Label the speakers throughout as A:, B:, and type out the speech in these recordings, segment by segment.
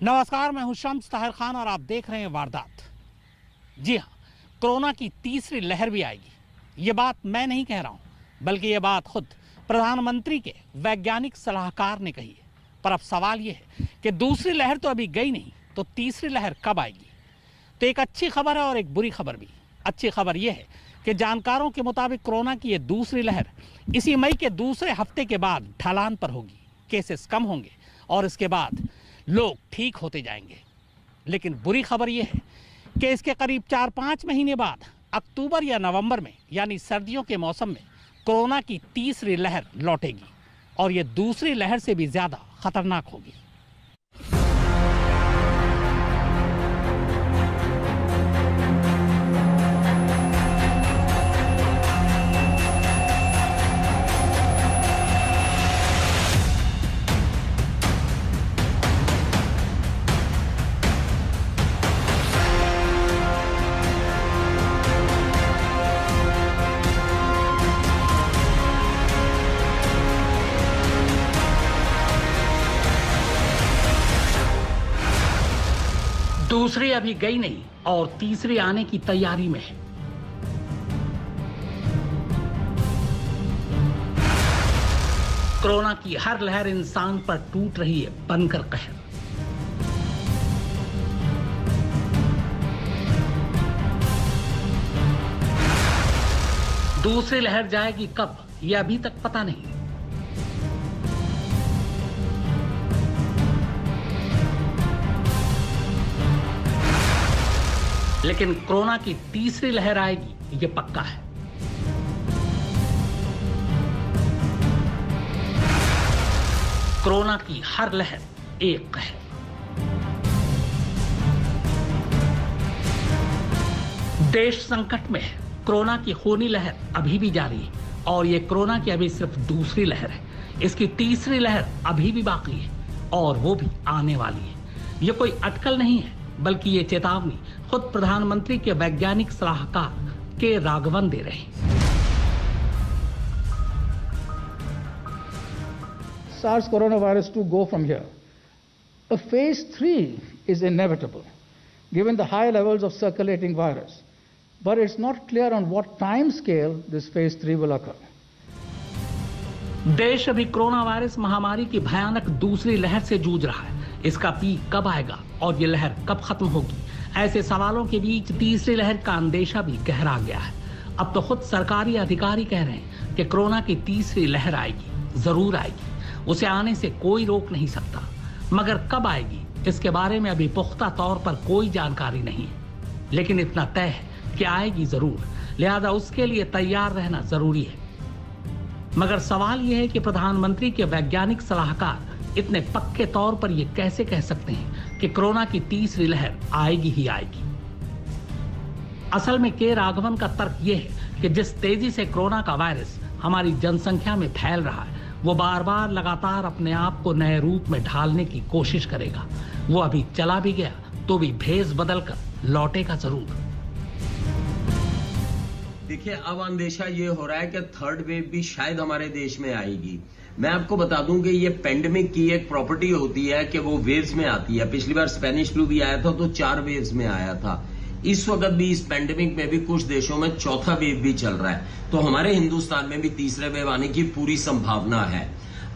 A: नमस्कार, मैं हूं शम्स ताहिर खान और आप देख रहे हैं वारदात। जी हां, कोरोना की तीसरी लहर भी आएगी। ये बात मैं नहीं कह रहा हूं, बल्कि ये बात खुद प्रधानमंत्री के वैज्ञानिक सलाहकार ने कही है। पर अब सवाल ये है कि दूसरी लहर तो अभी गई नहीं, तो तीसरी लहर कब आएगी? तो एक अच्छी खबर है और एक बुरी खबर भी। अच्छी खबर यह है कि जानकारों के मुताबिक कोरोना की ये दूसरी लहर इसी मई के दूसरे हफ्ते के बाद ढलान पर होगी। केसेस कम होंगे और इसके बाद लोग ठीक होते जाएंगे। लेकिन बुरी खबर यह है कि इसके करीब 4-5 महीने बाद अक्टूबर या नवंबर में, यानी सर्दियों के मौसम में, कोरोना की तीसरी लहर लौटेगी और ये दूसरी लहर से भी ज्यादा खतरनाक होगी। दूसरी अभी गई नहीं और तीसरी आने की तैयारी में है। कोरोना की हर लहर इंसान पर टूट रही है बनकर कहर। दूसरी लहर जाएगी कब, यह अभी तक पता नहीं। लेकिन कोरोना की तीसरी लहर आएगी, ये पक्का है। कोरोना की हर लहर एक कहर। देश संकट में है। कोरोना की खूनी लहर अभी भी जारी है और ये कोरोना की अभी सिर्फ दूसरी लहर है। इसकी तीसरी लहर अभी भी बाकी है और वो भी आने वाली है। ये कोई अटकल नहीं है, बल्कि ये चेतावनी खुद प्रधानमंत्री के वैज्ञानिक सलाहकार के राघवन दे रहे हैं।
B: SARS coronavirus to go from here. A phase 3 is inevitable, given the high levels of circulating virus. But it's not clear on what time scale this phase 3 will occur.
A: देश अभी कोरोना वायरस महामारी की भयानक दूसरी लहर से जूझ रहा है। इसका पीक कब आएगा और ये लहर कब खत्म होगी? ऐसे सवालों के बीच तीसरी लहर का अंदेशा भी गहरा गया है। अब तो खुद सरकारी अधिकारी कह रहे हैं कि कोरोना की तीसरी लहर आएगी, जरूर आएगी। उसे आने से कोई रोक नहीं सकता, मगर कब आएगी इसके बारे में अभी पुख्ता तौर पर कोई जानकारी नहीं है। लेकिन इतना तय है कि आएगी जरूर, लिहाजा उसके लिए तैयार रहना जरूरी है। मगर सवाल यह है कि प्रधानमंत्री के वैज्ञानिक सलाहकार इतने पक्के तौर पर यह कैसे कह सकते हैं कि कोरोना की तीसरी लहर आएगी ही आएगी? असल में के राघवन का तर्क यह है कि जिस तेजी से कोरोना का वायरस हमारी जनसंख्या में फैल रहा है, वो बार बार लगातार अपने आप को नए रूप में ढालने की कोशिश करेगा। वो अभी चला भी गया तो भी भेष बदलकर लौटेगा जरूर।
C: देखिए, अब अंदेशा ये हो रहा है कि थर्ड वेव भी शायद हमारे देश में आएगी। मैं आपको बता दूं कि ये पेंडेमिक की एक प्रॉपर्टी होती है कि वो वेव्स में आती है। पिछली बार स्पेनिश फ्लू भी आया था तो 4 वेव्स में आया था। इस वक्त भी इस पेंडेमिक में भी कुछ देशों में चौथा वेव भी चल रहा है, तो हमारे हिंदुस्तान में भी तीसरे वेव आने की पूरी संभावना है।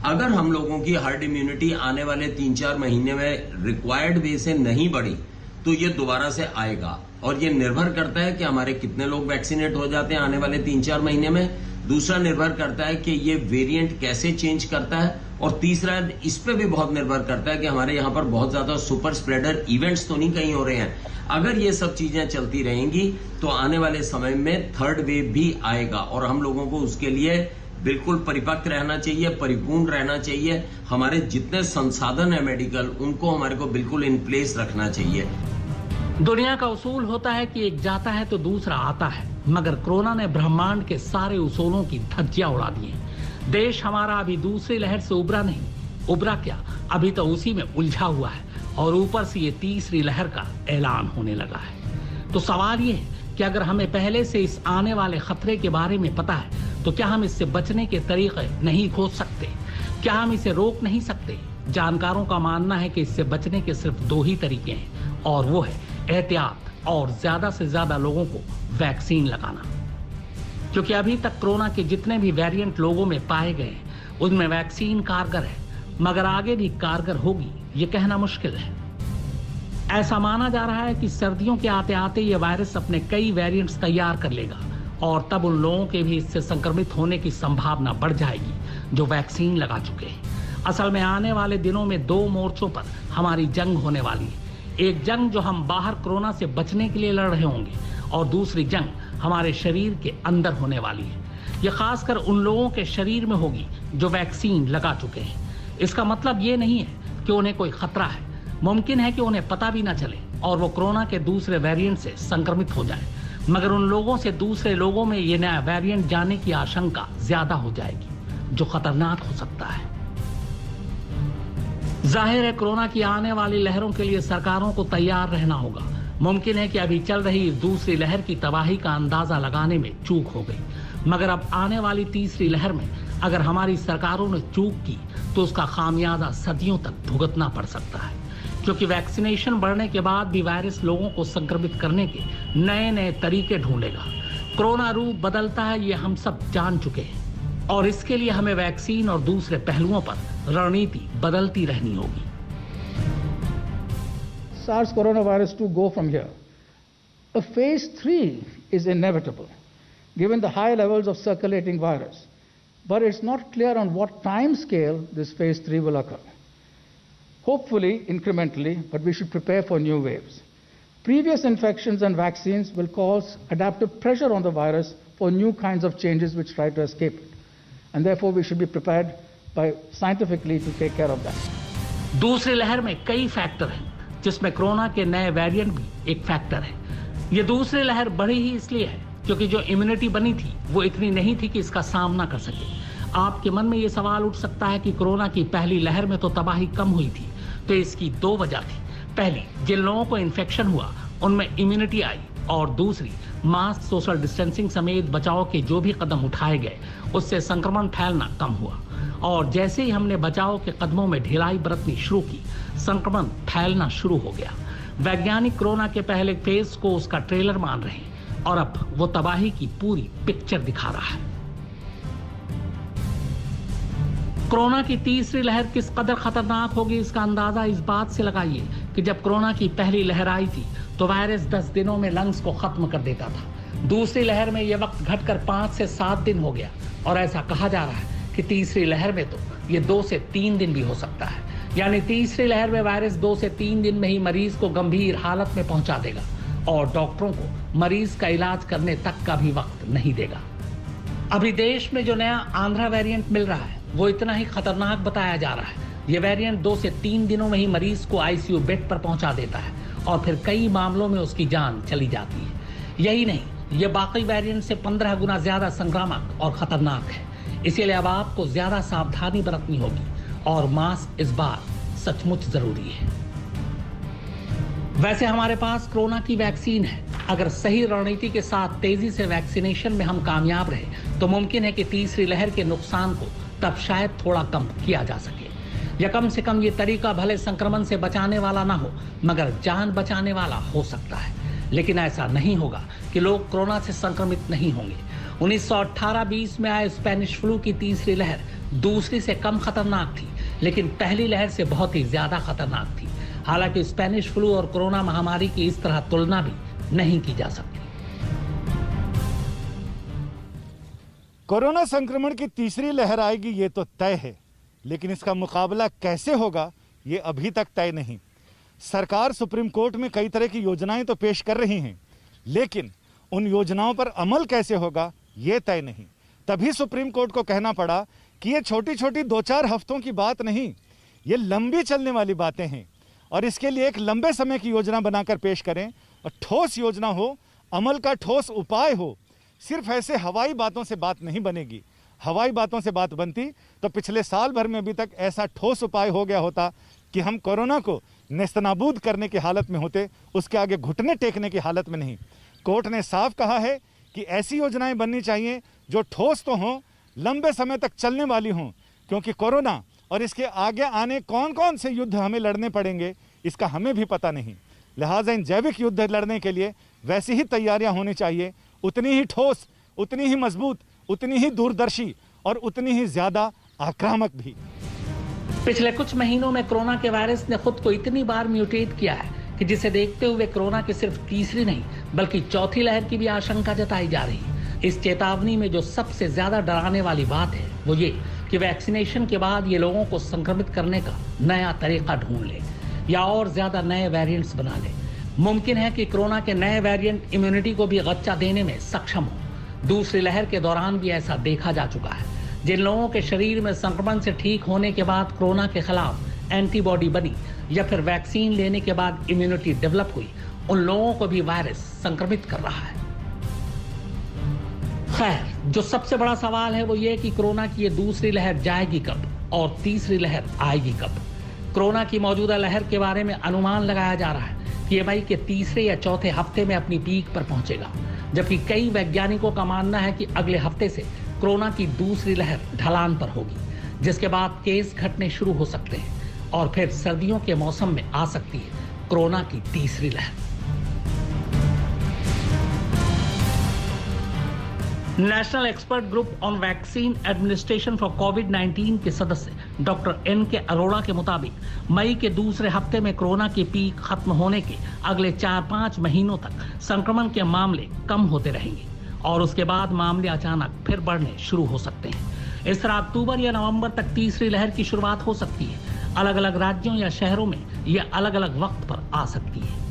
C: अगर हम लोगों की हर्ड इम्यूनिटी आने वाले 3-4 महीने में रिक्वायर्ड वे से नहीं बढ़ी तो ये दोबारा से आएगा। और ये निर्भर करता है कि हमारे कितने लोग वैक्सीनेट हो जाते हैं आने वाले 3-4 महीने में। दूसरा निर्भर करता है कि ये वेरिएंट कैसे चेंज करता है, और तीसरा इस पे भी बहुत निर्भर करता है कि हमारे यहाँ पर बहुत ज्यादा सुपर स्प्रेडर इवेंट्स तो नहीं कहीं हो रहे हैं। अगर ये सब चीजें चलती रहेंगी तो आने वाले समय में थर्ड वेव भी आएगा और हम लोगों को उसके लिए बिल्कुल परिपक्व रहना चाहिए, परिपूर्ण रहना चाहिए। हमारे जितने संसाधन है मेडिकल, उनको हमारे को बिल्कुल इन प्लेस रखना चाहिए।
A: दुनिया का उसूल होता है कि एक जाता है तो दूसरा आता है, मगर कोरोना ने ब्रह्मांड के सारे उसूलों की धज्जियां उड़ा दी हैं। देश हमारा अभी दूसरी लहर से उबरा नहीं, उबरा क्या, अभी तो उसी में उलझा हुआ है और ऊपर से ये तीसरी लहर का ऐलान होने लगा है। तो सवाल ये है कि अगर हमें पहले से इस आने वाले खतरे के बारे में पता है तो क्या हम इससे बचने के तरीके नहीं खोज सकते? क्या हम इसे रोक नहीं सकते? जानकारों का मानना है कि इससे बचने के सिर्फ 2 ही तरीके हैं और वो है एहतियात और ज्यादा से ज्यादा लोगों को वैक्सीन लगाना। क्योंकि अभी तक कोरोना के जितने भी वेरिएंट लोगों में पाए गए हैं उनमें वैक्सीन कारगर है, मगर आगे भी कारगर होगी ये कहना मुश्किल है। ऐसा माना जा रहा है कि सर्दियों के आते आते ये वायरस अपने कई वेरिएंट्स तैयार कर लेगा और तब उन लोगों के भी इससे संक्रमित होने की संभावना बढ़ जाएगी जो वैक्सीन लगा चुके हैं। असल में आने वाले दिनों में 2 मोर्चों पर हमारी जंग होने वाली है। एक जंग जो हम बाहर कोरोना से बचने के लिए लड़ रहे होंगे और दूसरी जंग हमारे शरीर के अंदर होने वाली है। यह खासकर उन लोगों के शरीर में होगी जो वैक्सीन लगा चुके हैं। इसका मतलब ये नहीं है कि उन्हें कोई खतरा है। मुमकिन है कि उन्हें पता भी न चले और वो कोरोना के दूसरे वेरिएंट से संक्रमित हो जाए, मगर उन लोगों से दूसरे लोगों में ये नया वेरिएंट जाने की आशंका ज्यादा हो जाएगी जो खतरनाक हो सकता है। जाहिर है कोरोना की आने वाली लहरों के लिए सरकारों को तैयार रहना होगा। मुमकिन है कि अभी चल रही दूसरी लहर की तबाही का अंदाजा लगाने में चूक हो गई, मगर अब आने वाली तीसरी लहर में अगर हमारी सरकारों ने चूक की तो उसका खामियाजा सदियों तक भुगतना पड़ सकता है। क्योंकि वैक्सीनेशन बढ़ने के बाद भी वायरस लोगों को संक्रमित करने के नए नए तरीके ढूंढेगा। कोरोना रूप बदलता है ये हम सब जान चुके हैं और इसके लिए हमें वैक्सीन और दूसरे पहलुओं पर रणनीति बदलती रहनी होगी।
B: SARS coronavirus to go from here. A phase 3 is inevitable, given the high levels of circulating virus. But it's not clear on what time scale this phase 3 will occur. Hopefully, incrementally, but we should prepare for new waves. Previous infections and vaccines will cause adaptive pressure on the virus for new kinds of changes which try to escape it. And therefore, we should be prepared by scientifically to take care of that.
A: दूसरी लहर में कई factor हैं, जिसमें corona के नए variant भी एक फैक्टर है। ये दूसरी लहर बढ़ी ही इसलिए है क्योंकि जो इम्यूनिटी बनी थी वो इतनी नहीं थी कि इसका सामना कर सके। आपके मन में ये सवाल उठ सकता है कि कोरोना की पहली लहर में तो तबाही कम हुई थी, तो इसकी 2 वजह थी। पहली, जिन लोगों को इन्फेक्शन हुआ उनमें इम्यूनिटी आई, और दूसरी, मास्क, सोशल डिस्टेंसिंग समेत बचाव के जो भी कदम उठाए गए उससे संक्रमण फैलना कम हुआ। और जैसे ही हमने बचाव के कदमों में ढिलाई बरतनी शुरू की, संक्रमण फैलना शुरू हो गया। वैज्ञानिक कोरोना के पहले फेज को उसका ट्रेलर मान रहे हैं और अब वो तबाही की पूरी पिक्चर दिखा रहा है। कोरोना की तीसरी लहर किस कदर खतरनाक होगी इसका अंदाजा इस बात से लगाइए कि जब कोरोना की पहली लहर आई थी तो वायरस 10 दिनों में लंग्स को खत्म कर देता था। दूसरी लहर में यह वक्त घटकर 5 से 7 दिन हो गया और ऐसा कहा जा रहा है कि तीसरी लहर में तो ये 2 से 3 दिन भी हो सकता है। यानी तीसरी लहर में वायरस 2 से 3 दिन में ही मरीज को गंभीर हालत में पहुंचा देगा और डॉक्टरों को मरीज का इलाज करने तक का भी वक्त नहीं देगा। अभी देश में जो नया आंध्रा वेरिएंट मिल रहा है वो इतना ही खतरनाक बताया जा रहा है। ये वेरिएंट 2 से 3 दिनों में ही मरीज को आईसीयू बेड पर पहुंचा देता है और फिर कई मामलों में उसकी जान चली जाती है। यही नहीं, ये बाकी वेरिएंट से 15 गुना ज्यादा संक्रामक और खतरनाक है। इसीलिए अब आपको ज्यादा सावधानी बरतनी होगी और मास्क इस बार सचमुच जरूरी है। वैसे हमारे पास कोरोना की वैक्सीन है। अगर सही रणनीति के साथ तेजी से वैक्सीनेशन में हम कामयाब रहे तो मुमकिन है कि तीसरी लहर के नुकसान को तब शायद थोड़ा कम किया जा सके, या कम से कम ये तरीका भले संक्रमण से बचाने वाला ना हो मगर जान बचाने वाला हो सकता है। लेकिन ऐसा नहीं होगा कि लोग कोरोना से संक्रमित नहीं होंगे। 1918-20 में आए स्पेनिश फ्लू की तीसरी लहर दूसरी से कम खतरनाक थी, लेकिन पहली लहर से बहुत ही ज्यादा खतरनाक थी। हालांकि स्पेनिश फ्लू और कोरोना महामारी की इस तरह तुलना भी नहीं की जा सकती।
D: कोरोना संक्रमण की तीसरी लहर आएगी ये तो तय है, लेकिन इसका मुकाबला कैसे होगा ये अभी तक तय नहीं। सरकार सुप्रीम कोर्ट में कई तरह की योजनाएं तो पेश कर रही हैं, लेकिन उन योजनाओं पर अमल कैसे होगा ये तय नहीं। तभी सुप्रीम कोर्ट को कहना पड़ा कि ये छोटी छोटी 2-4 हफ्तों की बात नहीं, ये लंबी चलने वाली बातें हैं और इसके लिए एक लंबे समय की योजना बनाकर पेश करें और ठोस योजना हो, अमल का ठोस उपाय हो। सिर्फ ऐसे हवाई बातों से बात नहीं बनेगी। हवाई बातों से बात बनती तो पिछले साल भर में अभी तक ऐसा ठोस उपाय हो गया होता कि हम कोरोना को नेस्तनाबूद करने की हालत में होते, उसके आगे घुटने टेकने की हालत में नहीं। कोर्ट ने साफ कहा है कि ऐसी योजनाएं बननी चाहिए जो ठोस तो हों, लंबे समय तक चलने वाली हों, क्योंकि कोरोना और इसके आगे आने कौन कौन से युद्ध हमें लड़ने पड़ेंगे इसका हमें भी पता नहीं। लिहाजा इन जैविक युद्ध लड़ने के लिए वैसी ही तैयारियां होनी चाहिए, उतनी ही ठोस, उतनी ही मजबूत, उतनी ही दूरदर्शी और उतनी ही ज्यादा आक्रामक भी।
A: पिछले कुछ महीनों में कोरोना के वायरस ने खुद को इतनी बार म्यूटेट किया है कि जिसे देखते हुए कोरोना की सिर्फ तीसरी नहीं बल्कि चौथी लहर की भी आशंका जताई जा रही है। इस चेतावनी में जो सबसे ज्यादा डराने वाली बात है वो ये कि वैक्सीनेशन के बाद ये लोगों को संक्रमित करने का नया तरीका ढूंढ ले या और ज्यादा नए वेरिएंट्स बना ले। मुमकिन है कि कोरोना के नए वेरिएंट इम्यूनिटी को भी गच्चा देने में सक्षम हो। दूसरी लहर के दौरान भी ऐसा देखा जा चुका है। जिन लोगों के शरीर में संक्रमण से ठीक होने के बाद कोरोना के खिलाफ एंटीबॉडी बनी या फिर वैक्सीन लेने के बाद इम्यूनिटी डेवलप हुई, उन लोगों को भी वायरस संक्रमित कर रहा है। खैर, जो सबसे बड़ा सवाल है वो ये कि कोरोना की ये दूसरी लहर जाएगी कब और तीसरी लहर आएगी कब। कोरोना की मौजूदा लहर के बारे में अनुमान लगाया जा रहा है कि ये मई के तीसरे या चौथे हफ्ते में अपनी पीक पर पहुंचेगा, जबकि कई वैज्ञानिकों का मानना है कि अगले हफ्ते से कोरोना की दूसरी लहर ढलान पर होगी, जिसके बाद केस घटने शुरू हो सकते हैं और फिर सर्दियों के मौसम में आ सकती है कोरोना की तीसरी लहर। National expert group on vaccine administration for कोविड-19 के सदस्य डॉक्टर एन.के. अरोड़ा के मुताबिक मई के दूसरे हफ्ते में कोरोना की पीक खत्म होने के अगले 4-5 महीनों तक संक्रमण के मामले कम होते रहेंगे और उसके बाद मामले अचानक फिर बढ़ने शुरू हो सकते हैं। इस तरह अक्टूबर या नवंबर तक तीसरी लहर की शुरुआत हो सकती है। अलग अलग राज्यों या शहरों में यह अलग अलग वक्त पर आ सकती है।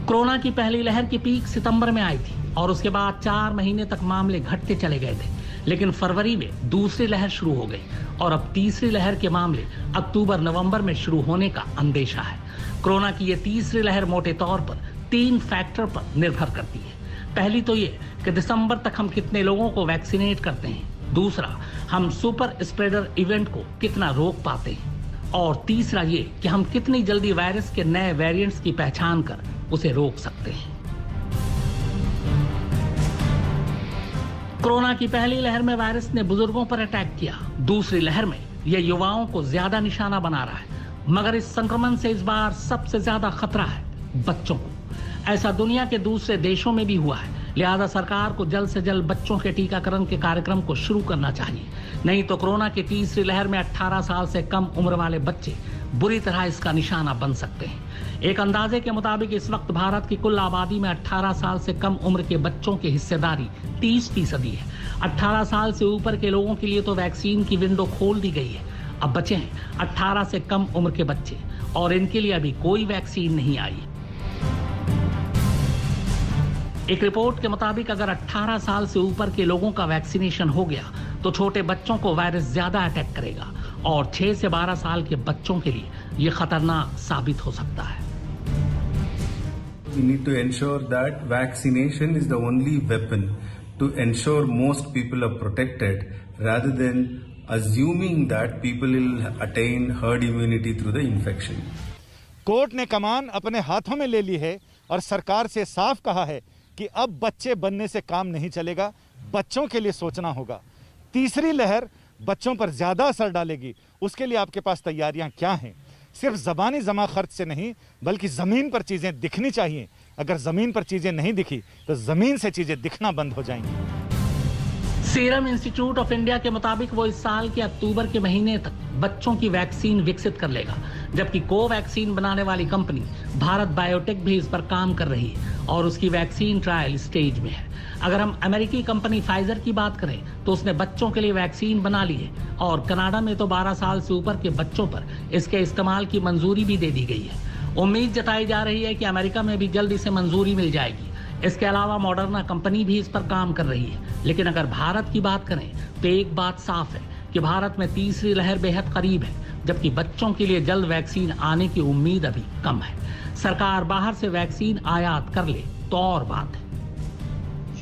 A: कोरोना की पहली लहर की पीक सितंबर में आई थी और उसके बाद 4 महीने तक मामले घटते चले गए थे, लेकिन फरवरी में दूसरी लहर शुरू हो गई और अब तीसरी लहर के मामले अक्टूबर नवंबर में शुरू होने का अंदेशा है। कोरोना की ये तीसरी लहर मोटे तौर पर 3 फैक्टर पर निर्भर करती है। पहली तो ये कि दिसंबर तक हम कितने लोगों को वैक्सीनेट करते हैं, दूसरा हम सुपर स्प्रेडर इवेंट को कितना रोक पाते हैं और तीसरा ये कि हम कितनी जल्दी वायरस के नए वेरिएंट्स की पहचान कर उसे रोक सकते हैं। कोरोना की पहली लहर में वायरस ने बुजुर्गों पर अटैक किया, दूसरी लहर में यह युवाओं को ज्यादा निशाना बना रहा है, मगर इस संक्रमण से इस बार सबसे ज्यादा खतरा है बच्चों को। ऐसा दुनिया के दूसरे देशों में भी हुआ है, लिहाजा सरकार को जल्द से जल्द बच्चों के टीकाकरण के कार्यक्रम को शुरू करना चाहिए, नहीं तो कोरोना की तीसरी लहर में 18 साल से कम उम्र वाले बच्चे बुरी तरह इसका निशाना बन सकते हैं। एक अंदाजे के मुताबिक इस वक्त भारत की कुल आबादी में 18 साल से कम उम्र के बच्चों की हिस्सेदारी 30% है। 18 साल से ऊपर के लोगों के लिए तो वैक्सीन की विंडो खोल दी गई है। अब बचे हैं 18 से कम उम्र के बच्चे और इनके लिए अभी कोई वैक्सीन नहीं आई। एक रिपोर्ट के मुताबिक अगर 18 साल से ऊपर के लोगों का वैक्सीनेशन हो गया तो छोटे बच्चों को वायरस ज्यादा अटैक करेगा और 6 से 12 साल के बच्चों के लिए यह खतरनाक साबित हो सकता है।
E: We need to ensure that vaccination is the only weapon to ensure most people are protected rather than assuming that people will attain herd immunity through the infection.
D: Court ने कमान अपने हाथों में ले ली है और सरकार से साफ कहा है कि अब बच्चे बनने से काम नहीं चलेगा, बच्चों के लिए सोचना होगा। तीसरी लहर बच्चों पर ज्यादा असर डालेगी, उसके लिए आपके पास तैयारियां क्या हैं? सिर्फ जबानी जमा खर्च से नहीं बल्कि जमीन पर चीजें दिखनी चाहिए। अगर जमीन पर चीजें नहीं दिखी तो जमीन से चीजें दिखना बंद हो जाएंगी।
A: सीरम इंस्टीट्यूट ऑफ इंडिया के मुताबिक वो इस साल के अक्टूबर के महीने तक बच्चों की वैक्सीन विकसित कर लेगा, जबकि कोवैक्सीन बनाने वाली कंपनी भारत बायोटेक भी इस पर काम कर रही है और उसकी वैक्सीन ट्रायल स्टेज में है। अगर हम अमेरिकी कंपनी फाइजर की बात करें तो उसने बच्चों के लिए वैक्सीन बना ली है और कनाडा में तो 12 साल से ऊपर के बच्चों पर इसके इस्तेमाल की मंजूरी भी दे दी गई है। उम्मीद जताई जा रही है कि अमेरिका में भी जल्द इसे मंजूरी मिल जाएगी। इसके अलावा मॉडर्ना कंपनी भी इस पर काम कर रही है। लेकिन अगर भारत की बात करें तो एक बात साफ है कि भारत में तीसरी लहर बेहद करीब है, जबकि बच्चों के लिए जल्द वैक्सीन आने की उम्मीद अभी कम है। सरकार बाहर से वैक्सीन आयात कर ले तो और बात है।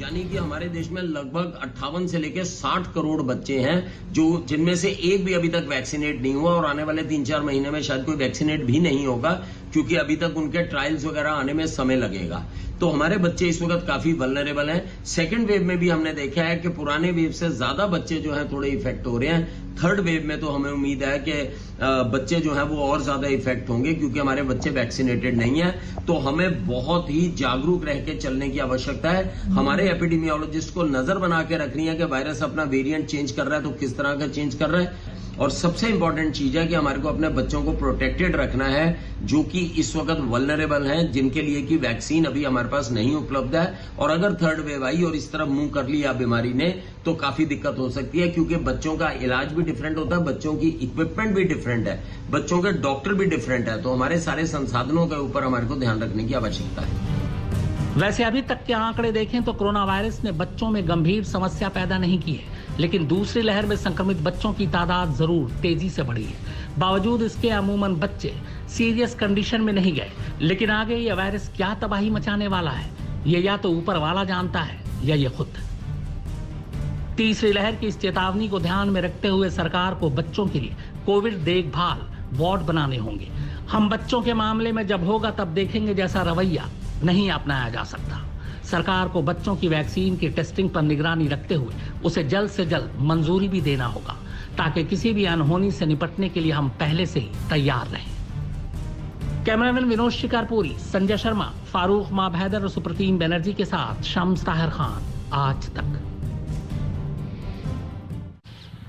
C: यानी कि हमारे देश में लगभग 58 से लेकर 60 करोड़ बच्चे हैं जिनमें से एक भी अभी तक वैक्सीनेट नहीं हुआ और आने वाले 3-4 महीने में शायद कोई वैक्सीनेट भी नहीं होगा, क्योंकि अभी तक उनके ट्रायल्स वगैरह आने में समय लगेगा। तो हमारे बच्चे इस वक्त काफी वल्नरेबल हैं। सेकंड वेव में भी हमने देखा है कि पुराने वेव से ज्यादा बच्चे जो हैं थोड़े इफेक्ट हो रहे हैं। थर्ड वेव में तो हमें उम्मीद है कि बच्चे जो हैं वो और ज्यादा इफेक्ट होंगे, क्योंकि हमारे बच्चे वैक्सीनेटेड नहीं है। तो हमें बहुत ही जागरूक रह के चलने की आवश्यकता है। हमारे एपिडेमियोलॉजिस्ट को नजर बना के रखनी है कि वायरस अपना वेरिएंट चेंज कर रहा है तो किस तरह का चेंज कर रहा है। और सबसे इंपॉर्टेंट चीज है कि हमारे को अपने बच्चों को प्रोटेक्टेड रखना है, जो कि इस वक्त वल्नरेबल हैं, जिनके लिए कि वैक्सीन अभी हमारे पास नहीं उपलब्ध है। और अगर थर्ड वेव आई और इस तरफ मुंह कर लिया बीमारी ने तो काफी दिक्कत हो सकती है, क्योंकि बच्चों का इलाज भी डिफरेंट होता है, बच्चों की इक्विपमेंट भी डिफरेंट है, बच्चों के डॉक्टर भी डिफरेंट है। तो हमारे सारे संसाधनों के ऊपर हमारे को ध्यान रखने की आवश्यकता है।
A: वैसे अभी तक के आंकड़े देखें तो कोरोना वायरस ने बच्चों में गंभीर समस्या पैदा नहीं की है, लेकिन दूसरी लहर में संक्रमित बच्चों की तादाद जरूर तेजी से बढ़ी है। बावजूद इसके अमूमन बच्चे सीरियस कंडीशन में नहीं गए, लेकिन आगे ये वायरस क्या तबाही मचाने वाला है, ये या तो ऊपर वाला जानता है या ये खुद। तीसरी लहर की इस चेतावनी को ध्यान में रखते हुए सरकार को बच्चों के लिए कोविड देखभाल वार्ड बनाने होंगे। हम बच्चों के मामले में जब होगा तब देखेंगे जैसा रवैया नहीं अपनाया जा सकता। सरकार को बच्चों की वैक्सीन की टेस्टिंग पर निगरानी रखते हुए उसे जल्द से जल्द मंजूरी भी देना होगा, ताकि किसी भी अनहोनी से निपटने के लिए हम पहले से ही तैयार रहें। कैमरामैन विनोद शिकारपुरी, संजय शर्मा, फारूक माभैदर और सुप्रतीम बनर्जी के साथ शम्स ताहिर खान, आज तक।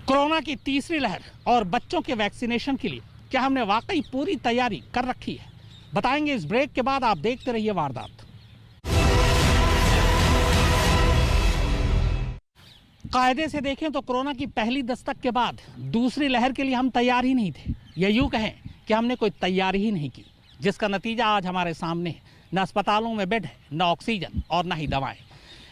A: कोरोना की तीसरी लहर और बच्चों के वैक्सीनेशन के लिए क्या हमने वाकई पूरी तैयारी कर रखी है? बताएंगे इस ब्रेक के बाद। आप देखते रहिए वारदात। कायदे से देखें तो कोरोना की पहली दस्तक के बाद दूसरी लहर के लिए हम तैयार ही नहीं थे, या यूं कहें कि हमने कोई तैयारी ही नहीं की, जिसका नतीजा आज हमारे सामने है। न अस्पतालों में बेड है, न ऑक्सीजन और न ही दवाएं।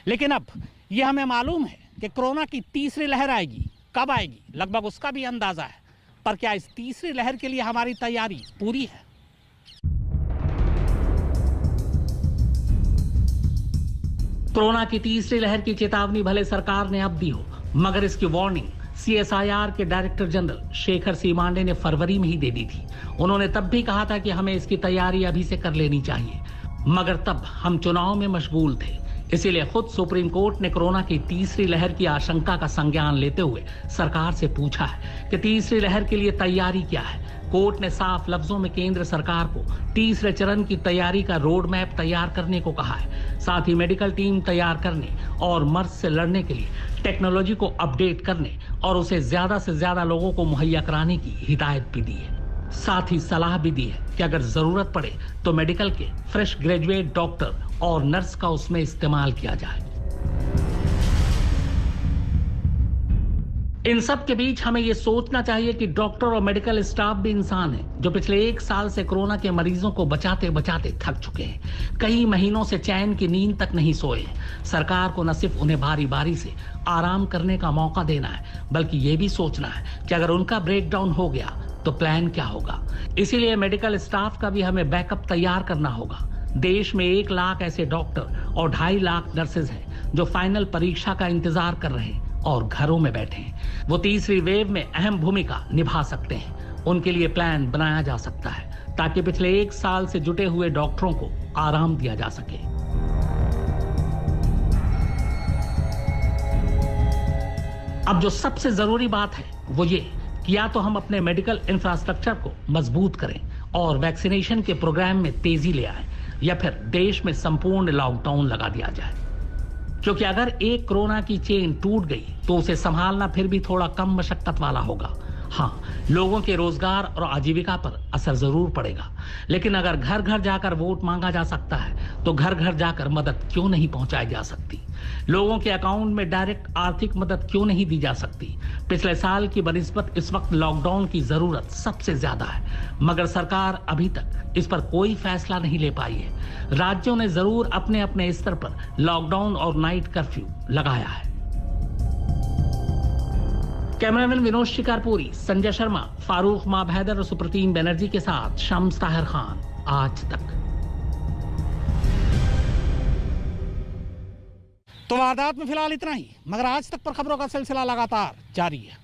A: लेकिन अब यह हमें मालूम है कि कोरोना की तीसरी लहर आएगी। कब आएगी लगभग उसका भी अंदाजा है, पर क्या इस तीसरी लहर के लिए हमारी तैयारी पूरी है? कोरोना की तीसरी लहर की चेतावनी भले सरकार ने अब दी हो, मगर इसकी वार्निंग CSIR के डायरेक्टर जनरल शेखर सी मांडे ने फरवरी में ही दे दी थी। उन्होंने तब भी कहा था कि हमें इसकी तैयारी अभी से कर लेनी चाहिए, मगर तब हम चुनाव में मशगूल थे। इसीलिए खुद सुप्रीम कोर्ट ने कोरोना की तीसरी लहर की आशंका का संज्ञान लेते हुए सरकार से पूछा है कि तीसरी लहर के लिए तैयारी क्या है। कोर्ट ने साफ लफ्जों में केंद्र सरकार को तीसरे चरण की तैयारी का रोड मैप तैयार करने को कहा है। साथ ही मेडिकल टीम तैयार करने और मर्ज से लड़ने के लिए टेक्नोलॉजी को अपडेट करने और उसे ज्यादा से ज्यादा लोगों को मुहैया कराने की हिदायत भी दी है। साथ ही सलाह भी दी है कि अगर जरूरत पड़े तो मेडिकल के फ्रेश ग्रेजुएट डॉक्टर और नर्स का उसमें इस्तेमाल किया जाए। इन सब के बीच हमें यह सोचना चाहिए कि डॉक्टर और मेडिकल स्टाफ भी इंसान है, जो पिछले 1 साल से कोरोना के मरीजों को बचाते बचाते थक चुके हैं। कई महीनों से चैन की नींद तक नहीं सोए। सरकार को न सिर्फ उन्हें बारी बारी से आराम करने का मौका देना है, बल्कि यह भी सोचना है कि अगर उनका ब्रेकडाउन हो गया तो प्लान क्या होगा। इसीलिए मेडिकल स्टाफ का भी हमें बैकअप तैयार करना होगा। देश में 1 लाख ऐसे डॉक्टर और 2.5 लाख नर्सेज हैं जो फाइनल परीक्षा का इंतजार कर रहे हैं और घरों में बैठे हैं। वो तीसरी वेव में अहम भूमिका निभा सकते हैं। उनके लिए प्लान बनाया जा सकता है ताकि पिछले 1 साल से जुटे हुए डॉक्टरों को आराम दिया जा सके। अब जो सबसे जरूरी बात है वो ये कि या तो हम अपने मेडिकल इंफ्रास्ट्रक्चर को मजबूत करें और वैक्सीनेशन के प्रोग्राम में तेजी ले आएं, या फिर देश में संपूर्ण लॉकडाउन लगा दिया जाए। क्योंकि अगर एक कोरोना की चेन टूट गई तो उसे संभालना फिर भी थोड़ा कम मशक्कत वाला होगा। हाँ, लोगों के रोजगार और आजीविका पर असर जरूर पड़ेगा, लेकिन अगर घर घर जाकर वोट मांगा जा सकता है तो घर घर जाकर मदद क्यों नहीं पहुंचाई जा सकती? लोगों के अकाउंट में डायरेक्ट आर्थिक मदद क्यों नहीं दी जा सकती? पिछले साल की बनिस्बत इस वक्त लॉकडाउन की जरूरत सबसे ज्यादा है, मगर सरकार अभी तक इस पर कोई फैसला नहीं ले पाई है। राज्यों ने जरूर अपने अपने स्तर पर लॉकडाउन और नाइट कर्फ्यू लगाया है। कैमरामैन विनोद शिकारपुरी, संजय शर्मा, फारूक माभैदर और सुप्रतीम बनर्जी के साथ शम्स ताहिर खान, आज तक। तो वारदात में फिलहाल इतना ही, मगर आज तक पर खबरों का सिलसिला लगातार जारी है।